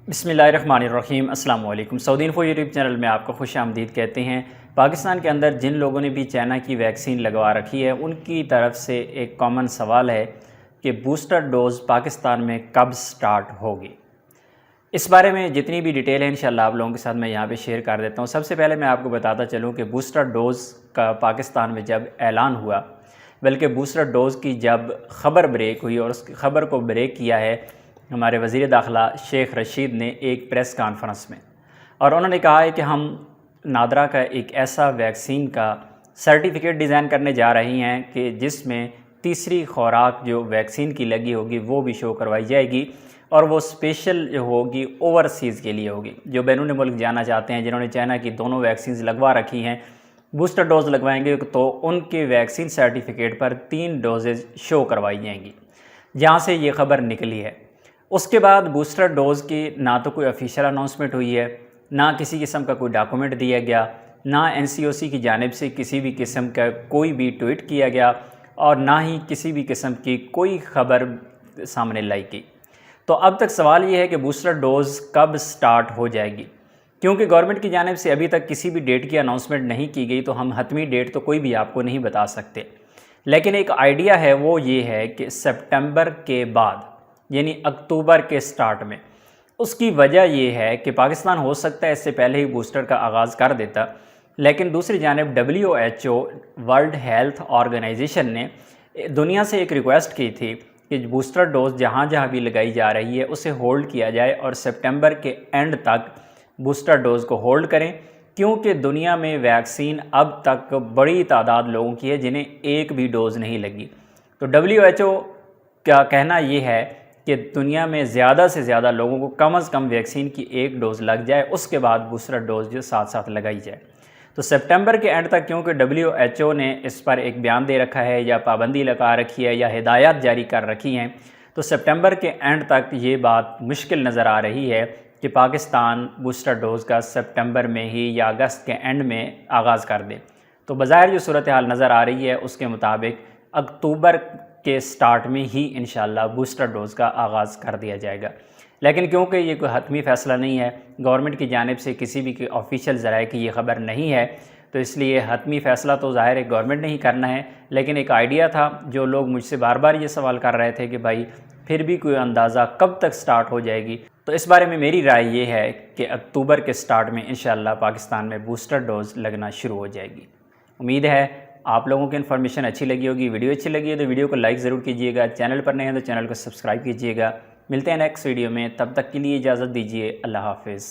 بسم اللہ الرحمن الرحیم۔ السلام علیکم۔ سعودی انفو یوٹیوب چینل میں آپ کو خوش آمدید کہتے ہیں۔ پاکستان کے اندر جن لوگوں نے بھی چائنا کی ویکسین لگوا رکھی ہے ان کی طرف سے ایک کامن سوال ہے کہ بوسٹر ڈوز پاکستان میں کب سٹارٹ ہوگی۔ اس بارے میں جتنی بھی ڈیٹیل ہے انشاءاللہ آپ لوگوں کے ساتھ میں یہاں پہ شیئر کر دیتا ہوں۔ سب سے پہلے میں آپ کو بتاتا چلوں کہ بوسٹر ڈوز کا پاکستان میں جب اعلان ہوا، بلکہ بوسٹر ڈوز کی جب خبر بریک ہوئی، اور اس خبر کو بریک کیا ہے ہمارے وزیر داخلہ شیخ رشید نے ایک پریس کانفرنس میں، اور انہوں نے کہا ہے کہ ہم نادرا کا ایک ایسا ویکسین کا سرٹیفکیٹ ڈیزائن کرنے جا رہی ہیں کہ جس میں تیسری خوراک جو ویکسین کی لگی ہوگی وہ بھی شو کروائی جائے گی، اور وہ اسپیشل جو ہوگی اوورسیز کے لیے ہوگی۔ جو بیرون ملک جانا چاہتے ہیں، جنہوں نے چائنا کی دونوں ویکسینز لگوا رکھی ہیں، بوسٹر ڈوز لگوائیں گے تو ان کے ویکسین سرٹیفکیٹ پر 3 ڈوزز شو کروائی جائیں گی، جہاں سے یہ خبر نکلی ہے۔ اس کے بعد بوسٹر ڈوز کی نہ تو کوئی آفیشیل اناؤنسمنٹ ہوئی ہے، نہ کسی قسم کا کوئی ڈاکومنٹ دیا گیا، نہ NCOC کی جانب سے کسی بھی قسم کا کوئی بھی ٹویٹ کیا گیا، اور نہ ہی کسی بھی قسم کی کوئی خبر سامنے لائی گئی۔ تو اب تک سوال یہ ہے کہ بوسٹر ڈوز کب سٹارٹ ہو جائے گی، کیونکہ گورنمنٹ کی جانب سے ابھی تک کسی بھی ڈیٹ کی اناؤنسمنٹ نہیں کی گئی، تو ہم حتمی ڈیٹ تو کوئی بھی آپ کو نہیں بتا سکتے۔ لیکن ایک آئیڈیا ہے، وہ یہ ہے کہ سپٹمبر کے بعد، یعنی اکتوبر کے سٹارٹ میں۔ اس کی وجہ یہ ہے کہ پاکستان ہو سکتا ہے اس سے پہلے ہی بوسٹر کا آغاز کر دیتا، لیکن دوسری جانب WHO ورلڈ ہیلتھ آرگنائزیشن نے دنیا سے ایک ریکویسٹ کی تھی کہ بوسٹر ڈوز جہاں جہاں بھی لگائی جا رہی ہے اسے ہولڈ کیا جائے، اور سپٹمبر کے اینڈ تک بوسٹر ڈوز کو ہولڈ کریں، کیونکہ دنیا میں ویکسین اب تک بڑی تعداد لوگوں کی ہے جنہیں ایک بھی ڈوز نہیں لگی۔ تو WHO کا کہنا یہ ہے کہ دنیا میں زیادہ سے زیادہ لوگوں کو کم از کم ویکسین کی 1 ڈوز لگ جائے، اس کے بعد بوسٹر ڈوز جو ساتھ ساتھ لگائی جائے۔ تو سپٹمبر کے اینڈ تک، کیونکہ WHO نے اس پر ایک بیان دے رکھا ہے، یا پابندی لگا رکھی ہے، یا ہدایات جاری کر رکھی ہیں، تو سپٹمبر کے اینڈ تک یہ بات مشکل نظر آ رہی ہے کہ پاکستان بوسٹر ڈوز کا سپٹمبر میں ہی یا اگست کے اینڈ میں آغاز کر دے۔ تو بظاہر جو صورتحال نظر آ رہی ہے اس کے مطابق اکتوبر کے سٹارٹ میں ہی انشاءاللہ بوسٹر ڈوز کا آغاز کر دیا جائے گا۔ لیکن کیونکہ یہ کوئی حتمی فیصلہ نہیں ہے، گورنمنٹ کی جانب سے کسی بھی آفیشیل ذرائع کی یہ خبر نہیں ہے، تو اس لیے حتمی فیصلہ تو ظاہر ہے گورنمنٹ نے ہی کرنا ہے۔ لیکن ایک آئیڈیا تھا، جو لوگ مجھ سے بار بار یہ سوال کر رہے تھے کہ بھائی پھر بھی کوئی اندازہ کب تک سٹارٹ ہو جائے گی، تو اس بارے میں میری رائے یہ ہے کہ اکتوبر کے سٹارٹ میں انشاءاللہ پاکستان میں بوسٹر ڈوز لگنا شروع ہو جائے گی۔ امید ہے آپ لوگوں کی انفارمیشن اچھی لگی ہوگی۔ ویڈیو اچھی لگی ہے تو ویڈیو کو لائک ضرور کیجیے گا، چینل پر نئے ہیں تو چینل کو سبسکرائب کیجیے گا۔ ملتے ہیں نیکسٹ ویڈیو میں، تب تک کے لیے اجازت دیجیے، اللہ حافظ۔